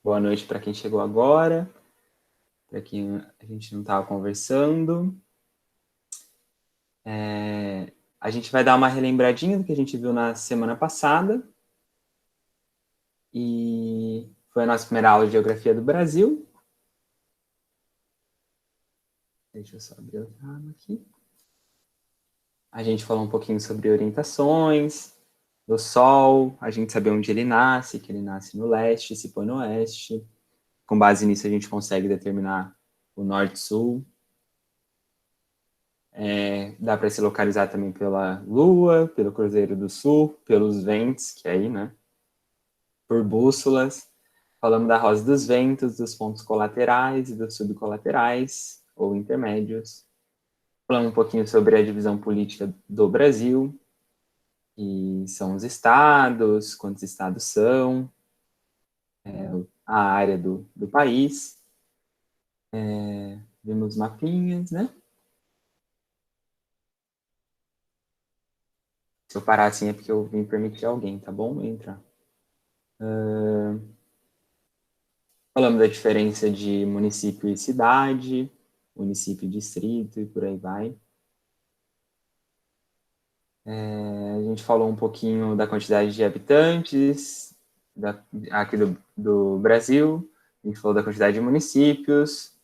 Boa noite para quem chegou agora, para quem a gente não estava conversando. A gente vai dar uma relembradinha do que a gente viu na semana passada. E foi a nossa primeira aula de Geografia do Brasil. Deixa eu só abrir outra aba aqui. A gente falou um pouquinho sobre orientações, do Sol, a gente saber onde ele nasce, que ele nasce no leste, se põe no oeste. Com base nisso, a gente consegue determinar o norte-sul. Dá para se localizar também pela Lua, pelo Cruzeiro do Sul, pelos ventos, que é aí, né? Por bússolas. Falamos da rosa dos ventos, dos pontos colaterais e dos subcolaterais, ou intermédios. Falamos um pouquinho sobre a divisão política do Brasil, que são os estados, quantos estados são, a área do país. Vimos mapinhas, né? Se eu parar assim é porque eu vim permitir alguém, tá bom? Entra. Falamos da diferença de município e cidade, município e distrito e por aí vai. A gente falou um pouquinho da quantidade de habitantes aqui do Brasil, a gente falou da quantidade de municípios,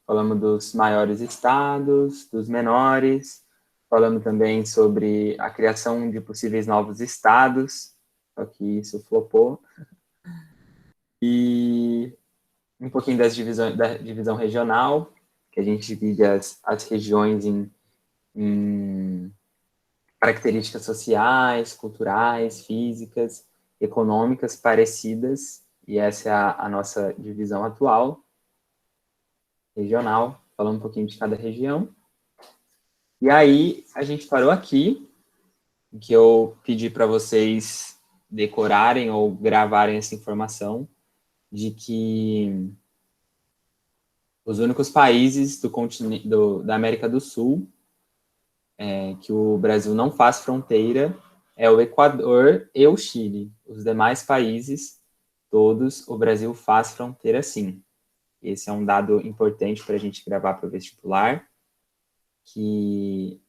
falamos dos maiores estados, dos menores, falamos também sobre a criação de possíveis novos estados, só que isso flopou. E um pouquinho da divisão regional, que a gente divide as regiões em características sociais, culturais, físicas, econômicas parecidas, e essa é a nossa divisão atual, regional, falando um pouquinho de cada região. E aí, a gente parou aqui, que eu pedi para vocês decorarem ou gravarem essa informação, de que os únicos países do continente, da América do Sul que o Brasil não faz fronteira é o Equador e o Chile. Os demais países, todos, o Brasil faz fronteira sim. Esse é um dado importante para a gente gravar para o vestibular, que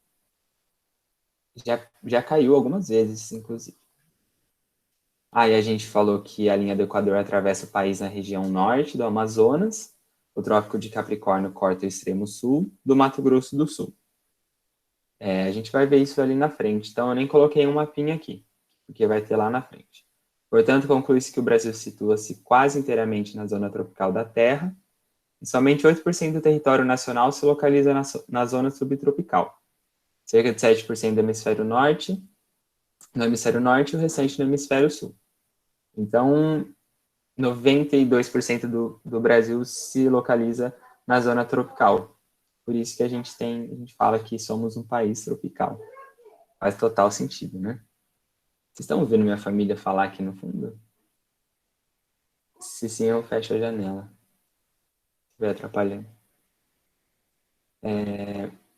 já caiu algumas vezes, inclusive. Aí a gente falou que a linha do Equador atravessa o país na região norte do Amazonas, o Trópico de Capricórnio corta o extremo sul do Mato Grosso do Sul. A gente vai ver isso ali na frente, então eu nem coloquei um mapinha aqui, porque vai ter lá na frente. Portanto, conclui-se que o Brasil situa-se quase inteiramente na zona tropical da Terra, e somente 8% do território nacional se localiza na zona subtropical. Cerca de 7% do hemisfério norte, no hemisfério norte e o restante no hemisfério sul. Então, 92% do Brasil se localiza na zona tropical. Por isso que a gente fala que somos um país tropical. Faz total sentido, né? Vocês estão ouvindo minha família falar aqui no fundo? Se sim, eu fecho a janela. Se estiver atrapalhando.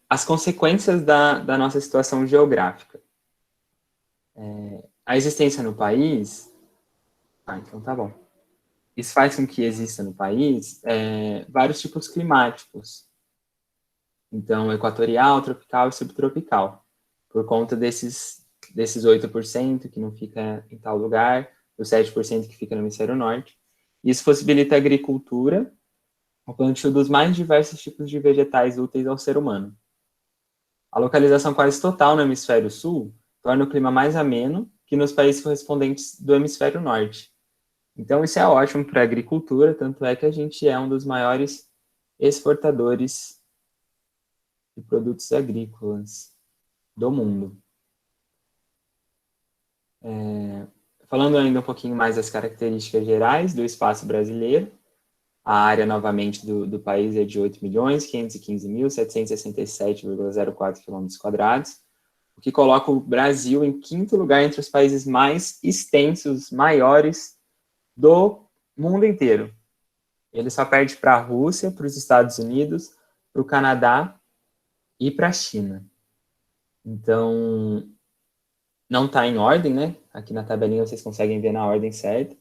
As consequências da nossa situação geográfica. A existência no país... então tá bom. Isso faz com que exista no país vários tipos climáticos. Então, equatorial, tropical e subtropical. Por conta desses 8% que não fica em tal lugar, os 7% que fica no hemisfério norte. Isso possibilita a agricultura, o plantio dos mais diversos tipos de vegetais úteis ao ser humano. A localização quase total no hemisfério sul torna o clima mais ameno que nos países correspondentes do hemisfério norte. Então, isso é ótimo para a agricultura, tanto é que a gente é um dos maiores exportadores de produtos agrícolas do mundo. Falando ainda um pouquinho mais das características gerais do espaço brasileiro, a área, novamente, do país é de 8.515.767,04 km², o que coloca o Brasil em quinto lugar entre os países mais extensos, maiores do mundo inteiro. Ele só perde para a Rússia, para os Estados Unidos, para o Canadá e para a China. Então, não está em ordem, né? Aqui na tabelinha vocês conseguem ver na ordem certa.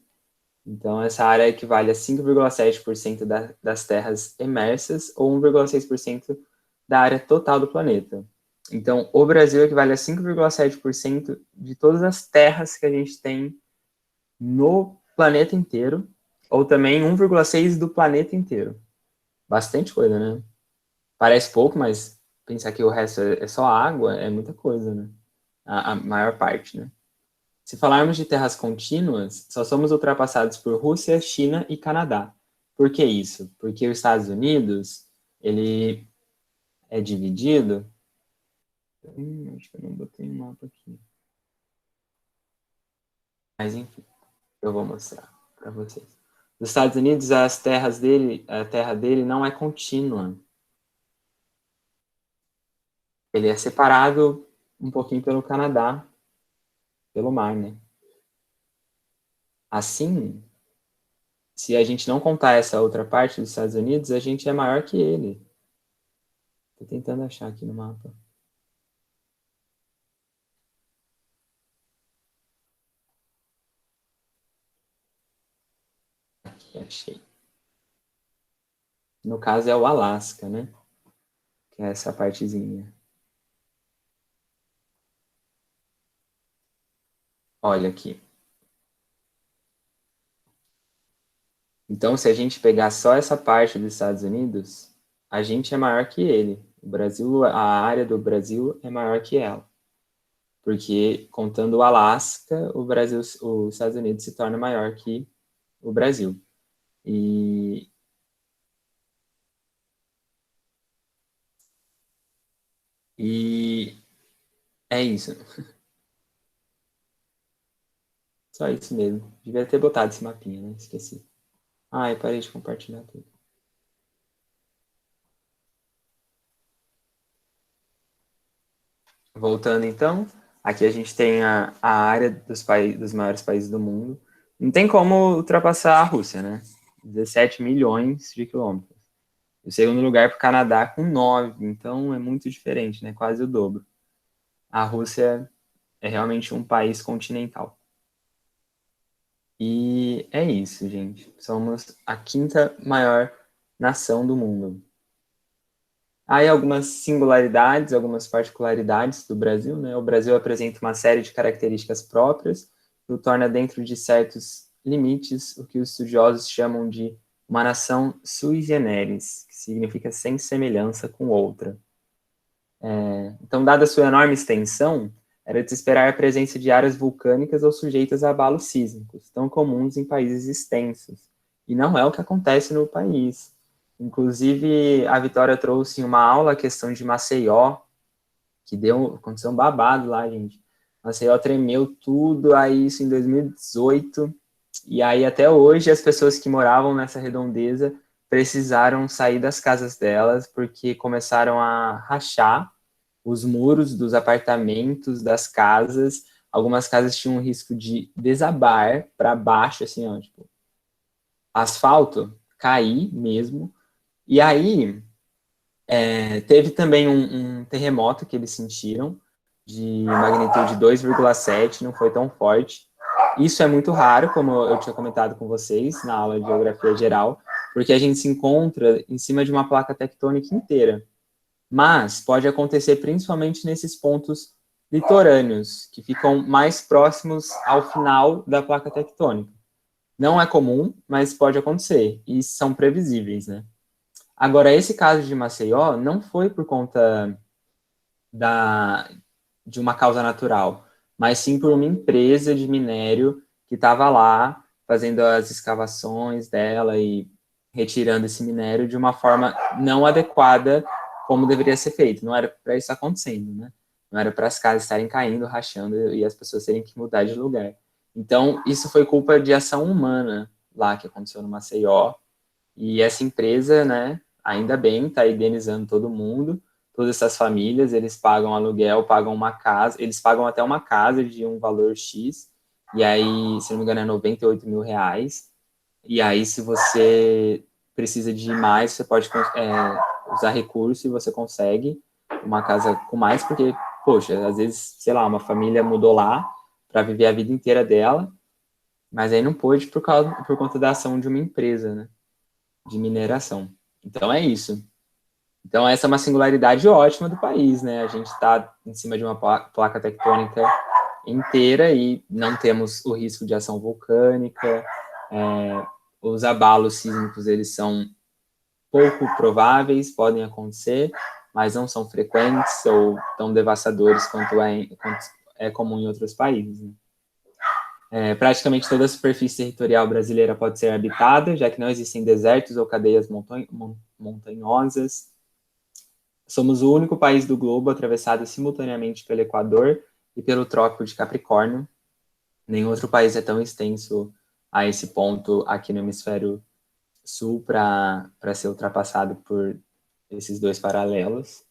Então, essa área equivale a 5,7% das terras emersas ou 1,6% da área total do planeta. Então, o Brasil equivale a 5,7% de todas as terras que a gente tem no planeta inteiro, ou também 1,6% do planeta inteiro. Bastante coisa, né? Parece pouco, mas pensar que o resto é só água é muita coisa, né? A maior parte, né? Se falarmos de terras contínuas, só somos ultrapassados por Rússia, China e Canadá. Por que isso? Porque os Estados Unidos, ele é dividido... acho que eu não botei um mapa aqui. Mas, enfim, eu vou mostrar para vocês. Nos Estados Unidos, a terra dele não é contínua. Ele é separado um pouquinho pelo Canadá, pelo mar, né? Assim, se a gente não contar essa outra parte dos Estados Unidos, a gente é maior que ele. Tô tentando achar aqui no mapa. Aqui, achei. No caso é o Alasca, né? Que é essa partezinha. Olha aqui. Então, se a gente pegar só essa parte dos Estados Unidos, a gente é maior que ele. O Brasil, a área do Brasil é maior que ela. Porque, contando o Alasca, os Estados Unidos se torna maior que o Brasil. E é isso. Só isso mesmo. Devia ter botado esse mapinha, né? Esqueci. Ai, parei de compartilhar tudo. Voltando então, aqui a gente tem a área dos maiores países do mundo. Não tem como ultrapassar a Rússia, né? 17 milhões de quilômetros. O segundo lugar para o Canadá com 9, então é muito diferente, né? Quase o dobro. A Rússia é realmente um país continental. E é isso, gente. Somos a quinta maior nação do mundo. Há aí algumas singularidades, algumas particularidades do Brasil, né? O Brasil apresenta uma série de características próprias que o torna dentro de certos limites, o que os estudiosos chamam de uma nação sui generis, que significa sem semelhança com outra. Então, dada a sua enorme extensão, era de se esperar a presença de áreas vulcânicas ou sujeitas a abalos sísmicos, tão comuns em países extensos. E não é o que acontece no país. Inclusive, a Vitória trouxe em uma aula a questão de Maceió, que aconteceu um babado lá, gente. Maceió tremeu tudo, aí isso em 2018, e aí até hoje as pessoas que moravam nessa redondeza precisaram sair das casas delas, porque começaram a rachar os muros dos apartamentos, das casas. Algumas casas tinham um risco de desabar para baixo, assim, ó, tipo, asfalto, cair mesmo. E aí, teve também um terremoto que eles sentiram, de magnitude 2,7, não foi tão forte. Isso é muito raro, como eu tinha comentado com vocês na aula de geografia geral, porque a gente se encontra em cima de uma placa tectônica inteira. Mas pode acontecer principalmente nesses pontos litorâneos, que ficam mais próximos ao final da placa tectônica. Não é comum, mas pode acontecer, e são previsíveis, né? Agora, esse caso de Maceió não foi por conta de uma causa natural, mas sim por uma empresa de minério que estava lá fazendo as escavações dela e retirando esse minério de uma forma não adequada como deveria ser feito. Não era para isso acontecendo, né? Não era para as casas estarem caindo, rachando e as pessoas terem que mudar de lugar. Então, isso foi culpa de ação humana lá que aconteceu no Maceió. E essa empresa, né, ainda bem, está indenizando todo mundo, todas essas famílias, eles pagam aluguel, pagam uma casa, eles pagam até uma casa de um valor X, e aí, se não me engano, é 98 mil reais. E aí, se você precisa de mais, você pode usar recurso e você consegue uma casa com mais, porque, poxa, às vezes, sei lá, uma família mudou lá para viver a vida inteira dela, mas aí não pôde por conta da ação de uma empresa, né, de mineração. Então é isso. Então essa é uma singularidade ótima do país, né? A gente está em cima de uma placa tectônica inteira e não temos o risco de ação vulcânica. Os abalos sísmicos, eles são pouco prováveis, podem acontecer, mas não são frequentes ou tão devastadores quanto é comum em outros países, né? Praticamente toda a superfície territorial brasileira pode ser habitada, já que não existem desertos ou cadeias montanhosas. Somos o único país do globo atravessado simultaneamente pelo Equador e pelo Trópico de Capricórnio. Nenhum outro país é tão extenso a esse ponto aqui no hemisfério sul para ser ultrapassado por esses dois paralelos.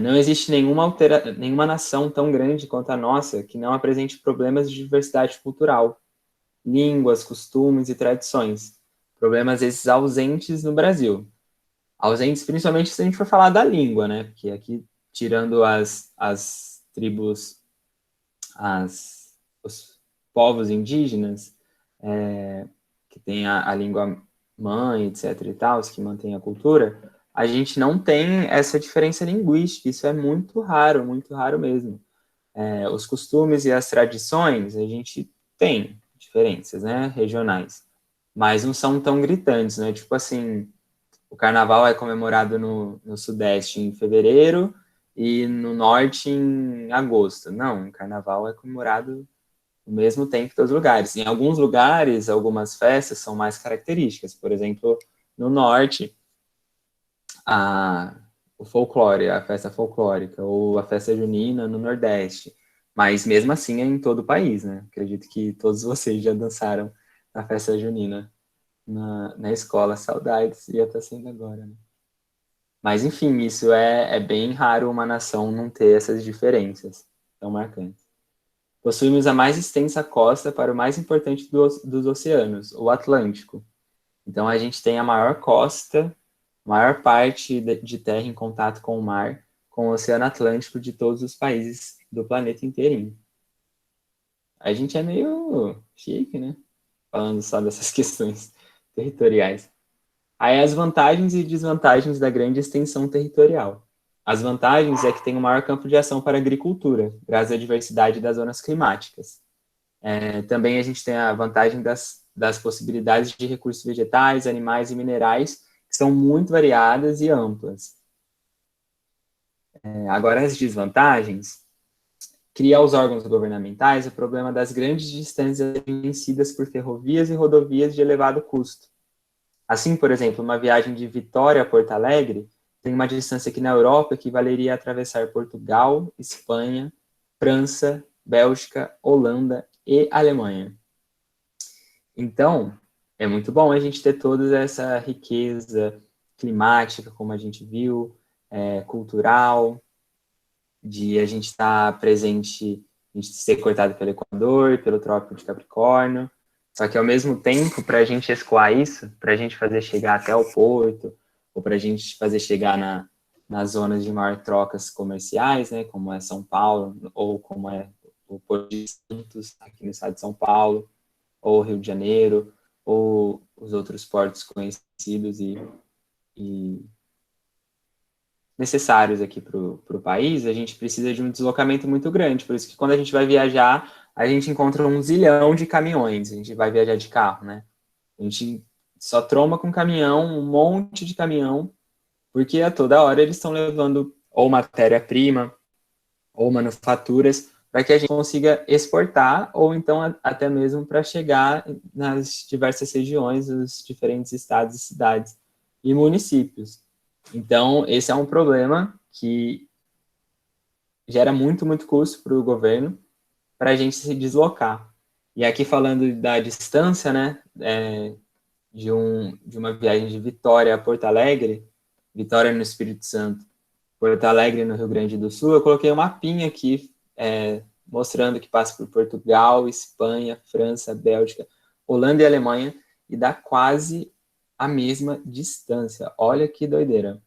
Não existe nenhuma nação tão grande quanto a nossa que não apresente problemas de diversidade cultural, línguas, costumes e tradições. Problemas esses ausentes no Brasil. Ausentes principalmente se a gente for falar da língua, né? Porque aqui, tirando as tribos, os povos indígenas, que tem a língua mãe, etc. e tal, que mantém a cultura, a gente não tem essa diferença linguística. Isso é muito raro mesmo. Os costumes e as tradições, a gente tem diferenças, né, regionais, mas não são tão gritantes, né? Tipo assim, o carnaval é comemorado no Sudeste em fevereiro e no Norte em agosto. Não, o carnaval é comemorado no mesmo tempo em todos os lugares. Em alguns lugares, algumas festas são mais características. Por exemplo, no Norte, o folclore, a festa folclórica, ou a festa junina no Nordeste. Mas mesmo assim é em todo o país, né? Acredito que todos vocês já dançaram na festa junina na escola. Saudades, ia estar sendo agora, né? Mas enfim, isso é bem raro uma nação não ter essas diferenças tão marcantes. Possuímos a mais extensa costa para o mais importante dos oceanos, o Atlântico. Então a gente tem a maior costa, maior parte de terra em contato com o mar, com o Oceano Atlântico de todos os países do planeta inteirinho. A gente é meio chique, né? Falando só dessas questões territoriais. Aí as vantagens e desvantagens da grande extensão territorial. As vantagens é que tem o maior campo de ação para a agricultura, graças à diversidade das zonas climáticas. Também a gente tem a vantagem das possibilidades de recursos vegetais, animais e minerais, que são muito variadas e amplas. Agora, as desvantagens, cria aos órgãos governamentais o problema das grandes distâncias vencidas por ferrovias e rodovias de elevado custo. Assim, por exemplo, uma viagem de Vitória a Porto Alegre tem uma distância aqui na Europa que valeria atravessar Portugal, Espanha, França, Bélgica, Holanda e Alemanha. Então, é muito bom a gente ter toda essa riqueza climática, como a gente viu, cultural, de a gente estar presente, a gente ser cortado pelo Equador, pelo Trópico de Capricórnio. Só que, ao mesmo tempo, para a gente escoar isso, para a gente fazer chegar até o porto, ou para a gente fazer chegar nas zonas de maior trocas comerciais, né, como é São Paulo, ou como é o Porto de Santos, aqui no estado de São Paulo, ou Rio de Janeiro, ou os outros portos conhecidos e necessários aqui para o país, a gente precisa de um deslocamento muito grande. Por isso que quando a gente vai viajar, a gente encontra um zilhão de caminhões. A gente vai viajar de carro, né? A gente só tromba com caminhão, um monte de caminhão, porque a toda hora eles estão levando ou matéria-prima ou manufaturas para que a gente consiga exportar ou então até mesmo para chegar nas diversas regiões, nos diferentes estados e cidades e municípios. Então, esse é um problema que gera muito custo para o governo para a gente se deslocar. E aqui falando da distância, né, de uma viagem de Vitória a Porto Alegre, Vitória no Espírito Santo, Porto Alegre no Rio Grande do Sul, eu coloquei um mapinha aqui mostrando que passa por Portugal, Espanha, França, Bélgica, Holanda e Alemanha, e dá quase a mesma distância. Olha que doideira.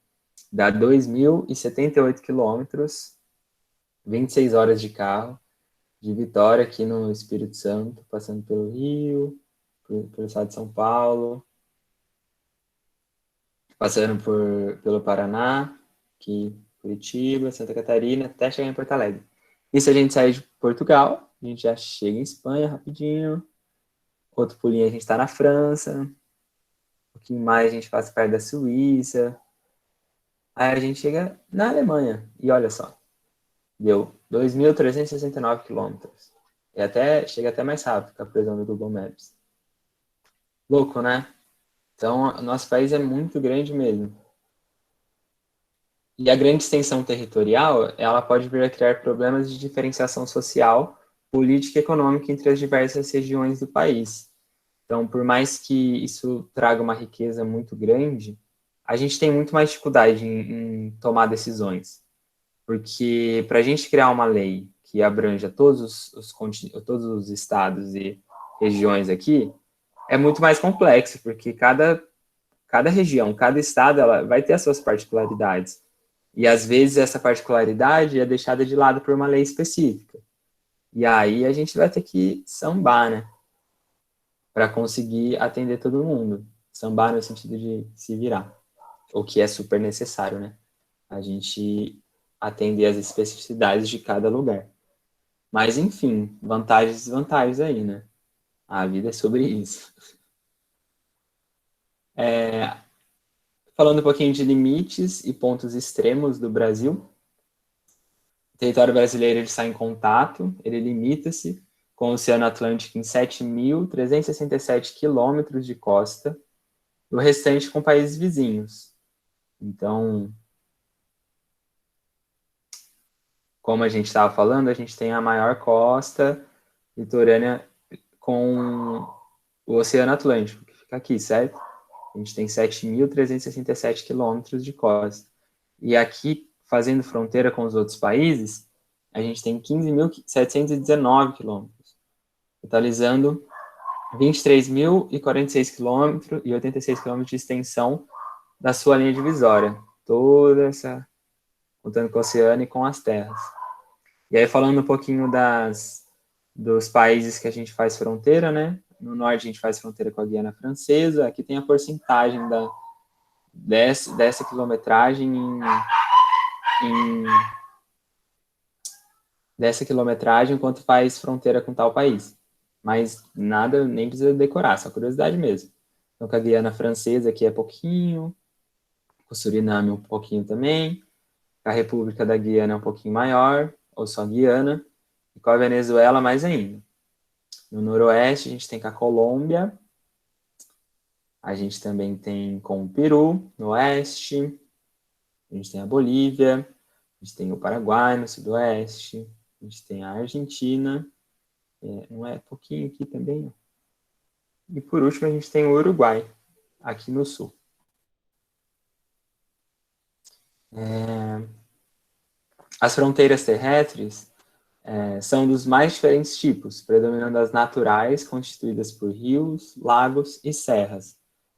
Dá 2.078 quilômetros, 26 horas de carro, de Vitória, aqui no Espírito Santo, passando pelo Rio, pelo estado de São Paulo, passando pelo Paraná, aqui Curitiba, Santa Catarina, até chegar em Porto Alegre. E se a gente sair de Portugal, a gente já chega em Espanha rapidinho. Outro pulinho a gente está na França. Um pouquinho mais a gente passa perto da Suíça. Aí a gente chega na Alemanha. E olha só, deu 2.369 quilômetros. E chega até mais rápido com a previsão do Google Maps. Louco, né? Então, o nosso país é muito grande mesmo. E a grande extensão territorial, ela pode vir a criar problemas de diferenciação social, política e econômica entre as diversas regiões do país. Então, por mais que isso traga uma riqueza muito grande, a gente tem muito mais dificuldade em tomar decisões. Porque para a gente criar uma lei que abranja todos os estados e regiões aqui, é muito mais complexo, porque cada região, cada estado, ela vai ter as suas particularidades. E às vezes essa particularidade é deixada de lado por uma lei específica. E aí a gente vai ter que sambar, né? Para conseguir atender todo mundo. Sambar no sentido de se virar. O que é super necessário, né? A gente atender as especificidades de cada lugar. Mas, enfim, vantagens e desvantagens aí, né? A vida é sobre isso. Falando um pouquinho de limites e pontos extremos do Brasil, o território brasileiro ele está em contato, ele limita-se com o Oceano Atlântico em 7.367 quilômetros de costa, e o restante com países vizinhos. Então, como a gente estava falando, a gente tem a maior costa litorânea com o Oceano Atlântico, que fica aqui, certo? A gente tem 7.367 quilômetros de costa. E aqui, fazendo fronteira com os outros países, a gente tem 15.719 quilômetros, totalizando 23.046 quilômetros e 86 quilômetros de extensão da sua linha divisória. Toda essa, contando com o oceano e com as terras. E aí, falando um pouquinho dos países que a gente faz fronteira, né? No norte a gente faz fronteira com a Guiana Francesa. Aqui tem a porcentagem dessa quilometragem dessa quilometragem quanto faz fronteira com tal país. Mas nada, nem precisa decorar, só curiosidade mesmo. Então, com a Guiana Francesa aqui é pouquinho, com o Suriname um pouquinho também, com a República da Guiana é um pouquinho maior, ou só Guiana, e com a Venezuela mais ainda. No noroeste a gente tem com a Colômbia, a gente também tem com o Peru, no oeste, a gente tem a Bolívia, a gente tem o Paraguai no sudoeste, a gente tem a Argentina, não é pouquinho aqui também, e por último a gente tem o Uruguai, aqui no sul. As fronteiras terrestres são dos mais diferentes tipos, predominando as naturais, constituídas por rios, lagos e serras.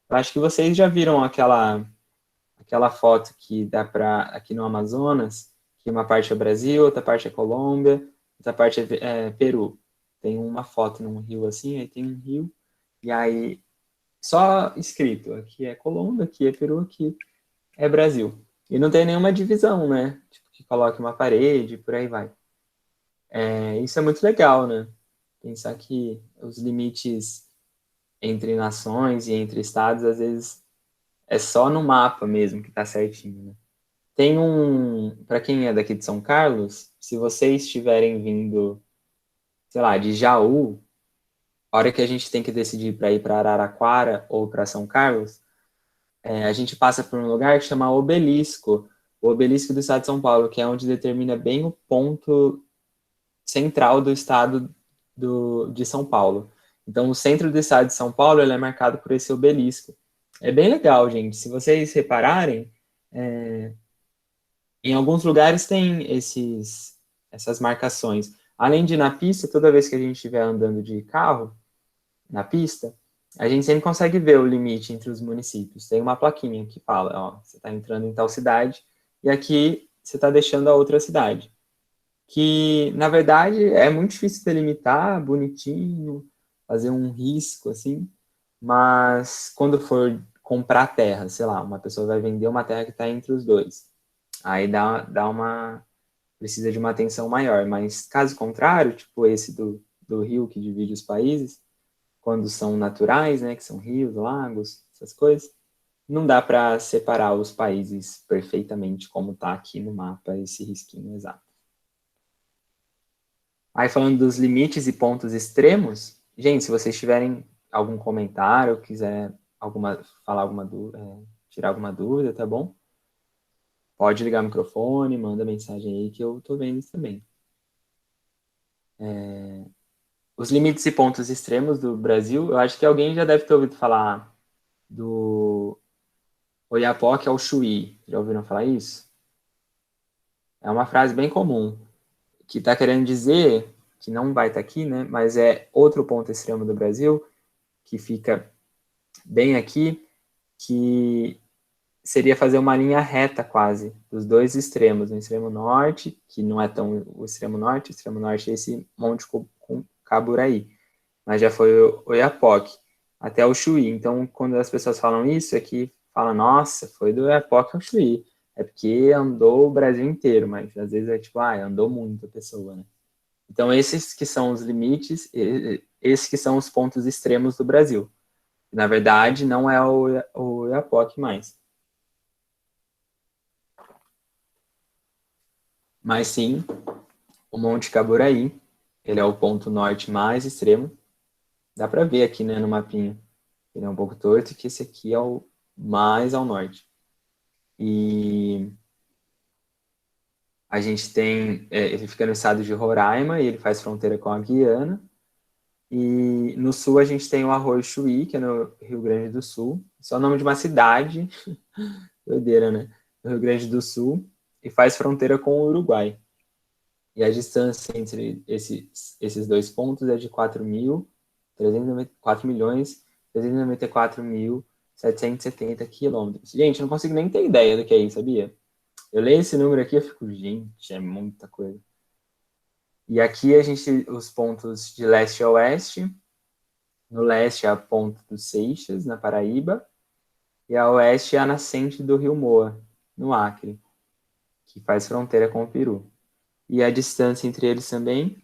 Eu acho que vocês já viram aquela foto que dá para aqui no Amazonas, que uma parte é Brasil, outra parte é Colômbia, outra parte é Peru. Tem uma foto num rio assim, aí tem um rio, e aí só escrito, aqui é Colômbia, aqui é Peru, aqui é Brasil. E não tem nenhuma divisão, né? Tipo, que coloque uma parede, por aí vai. Isso é muito legal, né? Pensar que os limites entre nações e entre estados, às vezes, é só no mapa mesmo que tá certinho, né? Tem para quem é daqui de São Carlos, se vocês estiverem vindo, sei lá, de Jaú, a hora que a gente tem que decidir para ir para Araraquara ou para São Carlos, a gente passa por um lugar que chama Obelisco, o Obelisco do estado de São Paulo, que é onde determina bem o ponto central do estado de São Paulo. Então, o centro do estado de São Paulo ele é marcado por esse obelisco. É bem legal, gente. Se vocês repararem, em alguns lugares tem essas marcações. Além de na pista, toda vez que a gente estiver andando de carro na pista, a gente sempre consegue ver o limite entre os municípios. Tem uma plaquinha que fala, ó, você está entrando em tal cidade e aqui você está deixando a outra cidade. que, na verdade, é muito difícil delimitar, bonitinho, fazer um risco, assim, mas quando for comprar terra, sei lá, uma pessoa vai vender uma terra que está entre os dois, aí precisa de uma atenção maior, mas caso contrário, tipo esse do rio que divide os países, quando são naturais, né, que são rios, lagos, essas coisas, não dá para separar os países perfeitamente como está aqui no mapa, esse risquinho exato. Aí falando dos limites e pontos extremos, gente, se vocês tiverem algum comentário, quiser falar alguma dúvida, tirar alguma dúvida, tá bom? Pode ligar o microfone, manda mensagem aí que eu tô vendo isso também. Os limites e pontos extremos do Brasil, eu acho que alguém já deve ter ouvido falar do Oiapoque ao Chuí. Já ouviram falar isso? É uma frase bem comum, que está querendo dizer, que não vai estar aqui, né? Mas é outro ponto extremo do Brasil, que fica bem aqui, que seria fazer uma linha reta quase, dos dois extremos, no extremo norte, que não é tão o extremo norte é esse Monte Caburaí, mas já foi o Oiapoque, até o Chuí. Então, quando as pessoas falam isso, é que fala, nossa, foi do Oiapoque ao Chuí. É porque andou o Brasil inteiro, mas às vezes é tipo, andou muito a pessoa, né? Então, esses que são os limites, esses que são os pontos extremos do Brasil. Na verdade, não é o Oiapoque mais. Mas sim, o Monte Caburaí, ele é o ponto norte mais extremo. Dá para ver aqui, né, no mapinha. Ele é um pouco torto, que esse aqui é o mais ao norte. E a gente tem, ele fica no estado de Roraima, e ele faz fronteira com a Guiana. E no sul a gente tem o Arroio Chuí, que é no Rio Grande do Sul. Isso é o nome de uma cidade, doideira, né? No Rio Grande do Sul, e faz fronteira com o Uruguai. E a distância entre esses dois pontos é de 4 milhões 394.770 quilômetros. Gente, eu não consigo nem ter ideia do que é isso, sabia? Eu leio esse número aqui e fico, gente, é muita coisa. E aqui a gente, os pontos de leste a oeste, no leste é a ponta dos Seixas, na Paraíba, e a oeste é a nascente do Rio Moa, no Acre, que faz fronteira com o Peru. E a distância entre eles também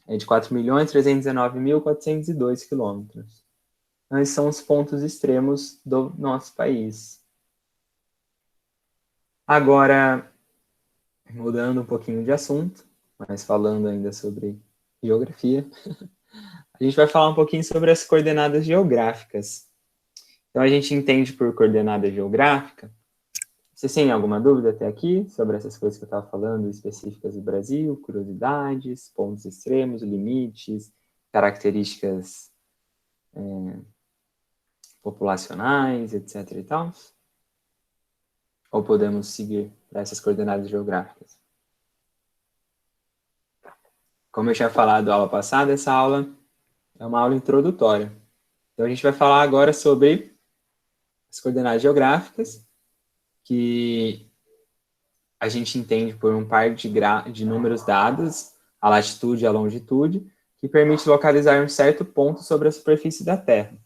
é de 4.319.402 quilômetros. Então, esses são os pontos extremos do nosso país. Agora, mudando um pouquinho de assunto, mas falando ainda sobre geografia, a gente vai falar um pouquinho sobre as coordenadas geográficas. Então, a gente entende por coordenada geográfica. Vocês têm alguma dúvida até aqui sobre essas coisas que eu estava falando, específicas do Brasil, curiosidades, pontos extremos, limites, características populacionais, etc. e tal? Ou podemos seguir para essas coordenadas geográficas? Como eu tinha falado na aula passada, essa aula é uma aula introdutória. Então, a gente vai falar agora sobre as coordenadas geográficas, que a gente entende por um par de números dados, a latitude e a longitude, que permite localizar um certo ponto sobre a superfície da Terra.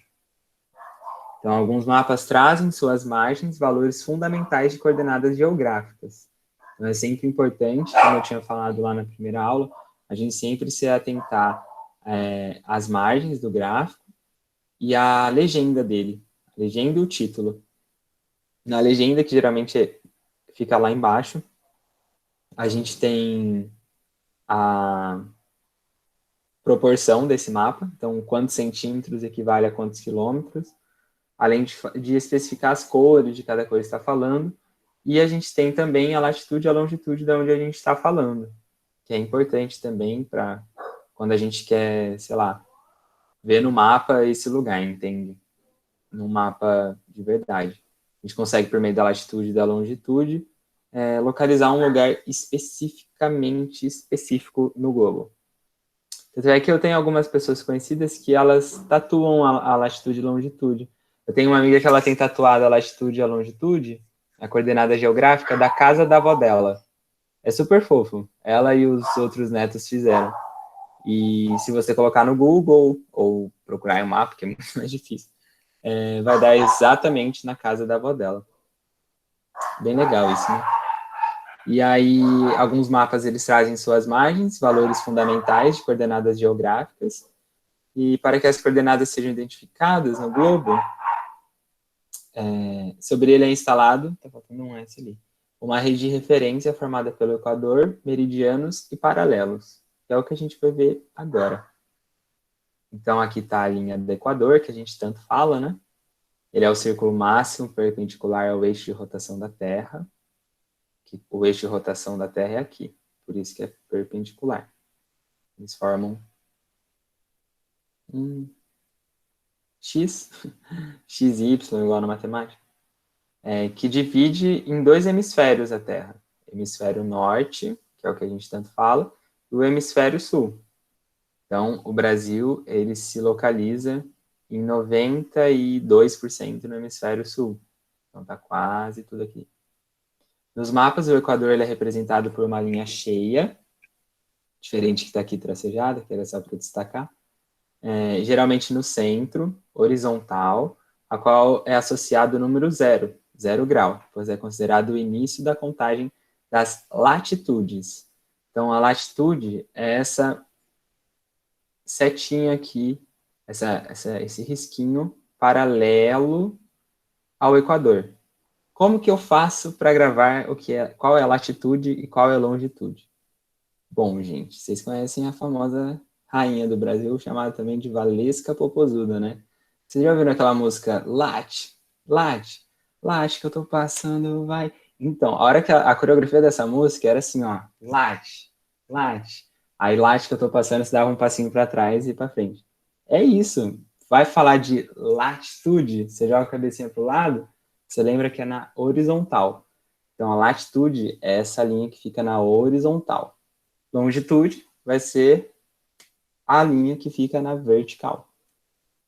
Então, alguns mapas trazem em suas margens valores fundamentais de coordenadas geográficas. Então, é sempre importante, como eu tinha falado lá na primeira aula, a gente sempre se atentar às margens do gráfico e à legenda dele, a legenda e o título. Na legenda, que geralmente fica lá embaixo, a gente tem a proporção desse mapa, então quantos centímetros equivale a quantos quilômetros, além de especificar as cores de cada cor que está falando, e a gente tem também a latitude e a longitude de onde a gente está falando, que é importante também para quando a gente quer, sei lá, ver no mapa esse lugar, entende? No mapa de verdade. A gente consegue, por meio da latitude e da longitude, localizar um lugar especificamente específico no globo. Tanto é que eu tenho algumas pessoas conhecidas que elas tatuam a latitude e longitude. Eu tenho uma amiga que ela tem tatuado a latitude e a longitude, a coordenada geográfica da casa da avó dela. É super fofo. Ela e os outros netos fizeram. E se você colocar no Google ou procurar em um mapa, que é muito mais difícil, vai dar exatamente na casa da avó dela. Bem legal isso, né? E aí, alguns mapas eles trazem suas margens, valores fundamentais de coordenadas geográficas. E para que as coordenadas sejam identificadas no globo, sobre ele é instalado, tá faltando um S ali, uma rede de referência formada pelo equador, meridianos e paralelos, que é o que a gente vai ver agora. Então, aqui está a linha do equador, que a gente tanto fala, né? Ele é o círculo máximo perpendicular ao eixo de rotação da Terra, que o eixo de rotação da Terra é aqui, por isso que é perpendicular. Eles formam um X, XY, igual na matemática, que divide em dois hemisférios a Terra. Hemisfério norte, que é o que a gente tanto fala, e o hemisfério sul. Então, o Brasil, ele se localiza em 92% no hemisfério sul. Então, está quase tudo aqui. Nos mapas, o Equador ele é representado por uma linha cheia, diferente que está aqui tracejada, que era só para destacar, geralmente no centro, horizontal, a qual é associado o número 0, 0 grau, pois é considerado o início da contagem das latitudes. Então, a latitude é essa setinha aqui, esse risquinho paralelo ao Equador. Como que eu faço para gravar qual é a latitude e qual é a longitude? Bom, gente, vocês conhecem a famosa rainha do Brasil, chamada também de Valesca Popozuda, né? Vocês já ouviram aquela música Late, Late, Late que eu tô passando, vai. Então, a hora que a coreografia dessa música era assim, ó, Late, Late. Aí Late que eu tô passando, você dava um passinho para trás e para frente. É isso. Vai falar de latitude, você joga a cabecinha pro lado, você lembra que é na horizontal. Então, a latitude é essa linha que fica na horizontal. Longitude vai ser a linha que fica na vertical.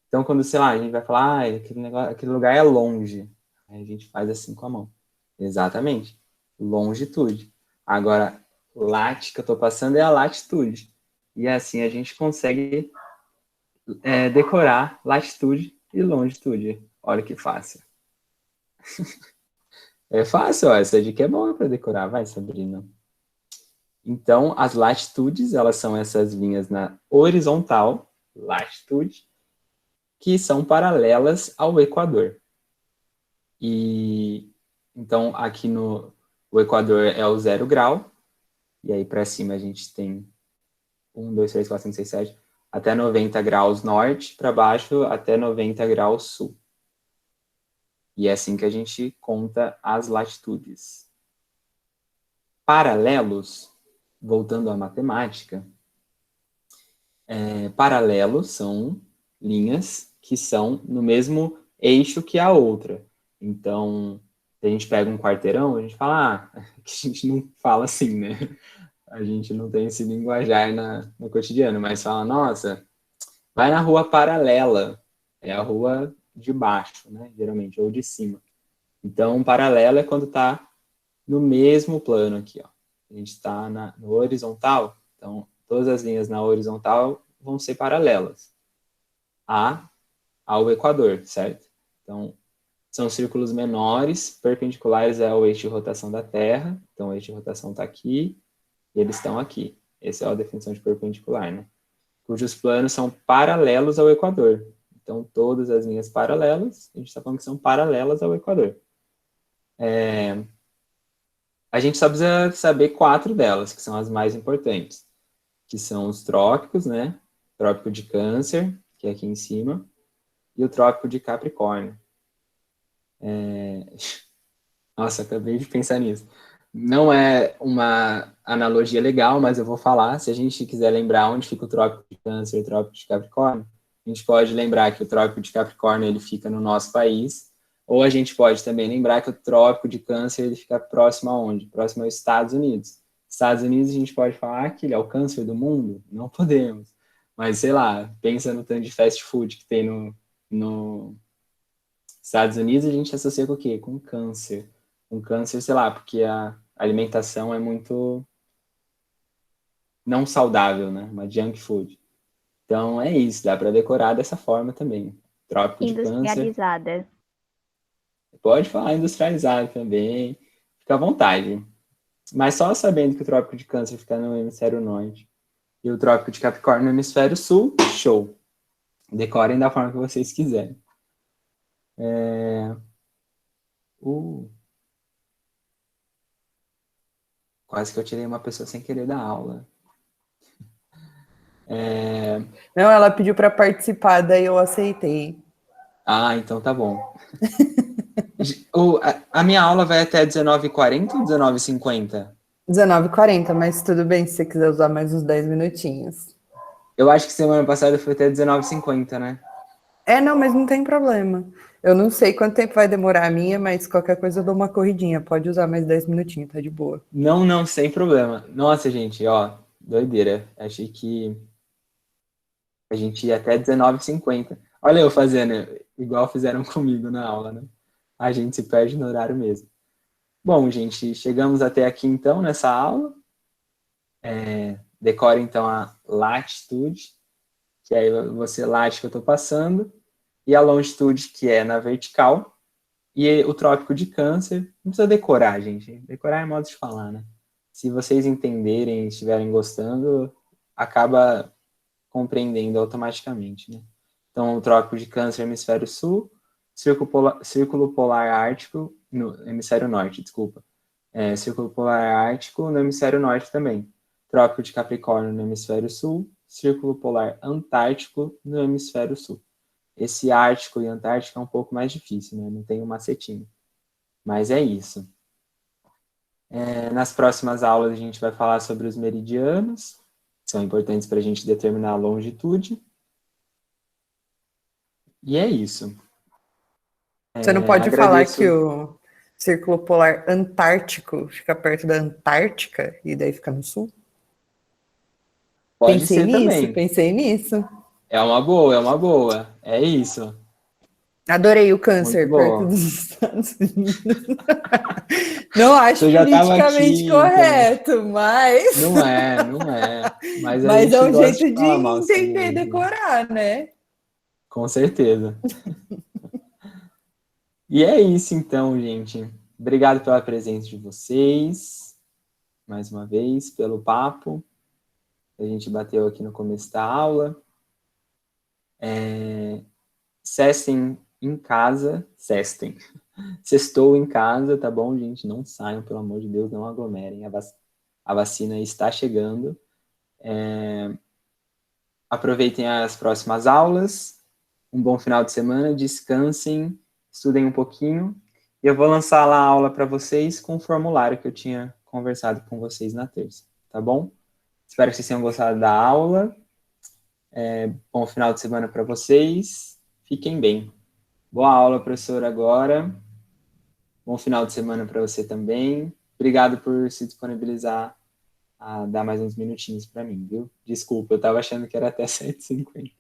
Então, quando, sei lá, a gente vai falar, aquele lugar é longe, aí a gente faz assim com a mão. Exatamente. Longitude. Agora, lat que eu estou passando é a latitude. E assim a gente consegue decorar latitude e longitude. Olha que fácil. É fácil, ó, essa dica é boa para decorar. Vai, Sabrina. Então, as latitudes, elas são essas linhas na horizontal, latitude, que são paralelas ao Equador. E então, aqui no o Equador é o 0 grau, e aí para cima a gente tem 1, 2, 3, 4, 5, 6, 7, até 90 graus norte, para baixo até 90 graus sul. E é assim que a gente conta as latitudes. Paralelos, voltando à matemática, paralelos são linhas que são no mesmo eixo que a outra. Então, se a gente pega um quarteirão, a gente fala, que a gente não fala assim, né? A gente não tem esse linguajar no cotidiano, mas fala, nossa, vai na rua paralela, é a rua de baixo, né? Geralmente, ou de cima. Então, paralelo é quando está no mesmo plano aqui, ó. A gente está no horizontal, então todas as linhas na horizontal vão ser paralelas ao Equador, certo? Então, são círculos menores, perpendiculares ao eixo de rotação da Terra. Então, o eixo de rotação está aqui e eles estão aqui. Essa é a definição de perpendicular, né? Cujos planos são paralelos ao Equador. Então, todas as linhas paralelas, a gente está falando que são paralelas ao Equador. A gente só precisa saber 4 delas, que são as mais importantes, que são os trópicos, né? Trópico de Câncer, que é aqui em cima, e o Trópico de Capricórnio. Nossa, acabei de pensar nisso. Não é uma analogia legal, mas eu vou falar. Se a gente quiser lembrar onde fica o Trópico de Câncer e o Trópico de Capricórnio, a gente pode lembrar que o Trópico de Capricórnio ele fica no nosso país, ou a gente pode também lembrar que o Trópico de Câncer ele fica próximo aonde? Próximo aos Estados Unidos. Estados Unidos a gente pode falar que ele é o câncer do mundo? Não podemos. Mas, sei lá, pensa no tanto de fast food que tem no Estados Unidos, a gente associa com o quê? Com câncer. Com câncer, sei lá, porque a alimentação é muito não saudável, né? Uma junk food. Então é isso, dá para decorar dessa forma também. Trópico de Câncer. Industrializada. Pode falar industrializado também. Fica à vontade. Mas só sabendo que o Trópico de Câncer fica no hemisfério norte e o Trópico de Capricórnio no hemisfério sul, show. Decorem da forma que vocês quiserem. Quase que eu tirei uma pessoa sem querer da aula. Não, ela pediu para participar, daí eu aceitei. Ah, então tá bom. A minha aula vai até 19h40 ou 19h50? 19h40, mas tudo bem se você quiser usar mais uns 10 minutinhos. Eu acho que semana passada foi até 19h50, né? Não, mas não tem problema. Eu não sei quanto tempo vai demorar a minha, mas qualquer coisa eu dou uma corridinha. Pode usar mais 10 minutinhos, tá de boa. Não, sem problema. Nossa, gente, ó, doideira. Achei que a gente ia até 19h50. Olha eu fazendo igual fizeram comigo na aula, né? A gente se perde no horário mesmo. Bom, gente, chegamos até aqui então nessa aula. Decore então a latitude, que aí você late que eu estou passando, e a longitude, que é na vertical, e o trópico de Câncer. Não precisa decorar, gente. Decorar é modo de falar, né? Se vocês entenderem e estiverem gostando, acaba compreendendo automaticamente, né? Então, o Trópico de Câncer, hemisfério sul, Círculo Polar Ártico, no hemisfério norte, desculpa. Círculo Polar Ártico no hemisfério norte também. Trópico de Capricórnio no hemisfério sul, Círculo Polar Antártico no hemisfério sul. Esse Ártico e Antártico é um pouco mais difícil, né? Não tem um macetinho. Mas é isso. Nas próximas aulas a gente vai falar sobre os meridianos, que são importantes para a gente determinar a longitude. E é isso. Você não pode agradeço... falar que o Círculo Polar Antártico fica perto da Antártica e daí fica no sul? Pode ser também. Pensei nisso. É uma boa. É isso. Adorei o Câncer perto dos Estados Unidos. Não acho politicamente correto, então. Mas... Não é. Mas é um jeito de sobre entender, decorar, né? Com certeza. E é isso então, gente. Obrigado pela presença de vocês. Mais uma vez, pelo papo. A gente bateu aqui no começo da aula. Sextem em casa. Sextou em casa, tá bom, gente? Não saiam, pelo amor de Deus, não aglomerem. A vacina está chegando. Aproveitem as próximas aulas. Um bom final de semana, descansem, estudem um pouquinho. E eu vou lançar lá a aula para vocês com o formulário que eu tinha conversado com vocês na terça, tá bom? Espero que vocês tenham gostado da aula. Bom final de semana para vocês. Fiquem bem. Boa aula, professor, agora. Bom final de semana para você também. Obrigado por se disponibilizar a dar mais uns minutinhos para mim, viu? Desculpa, eu estava achando que era até 7h50.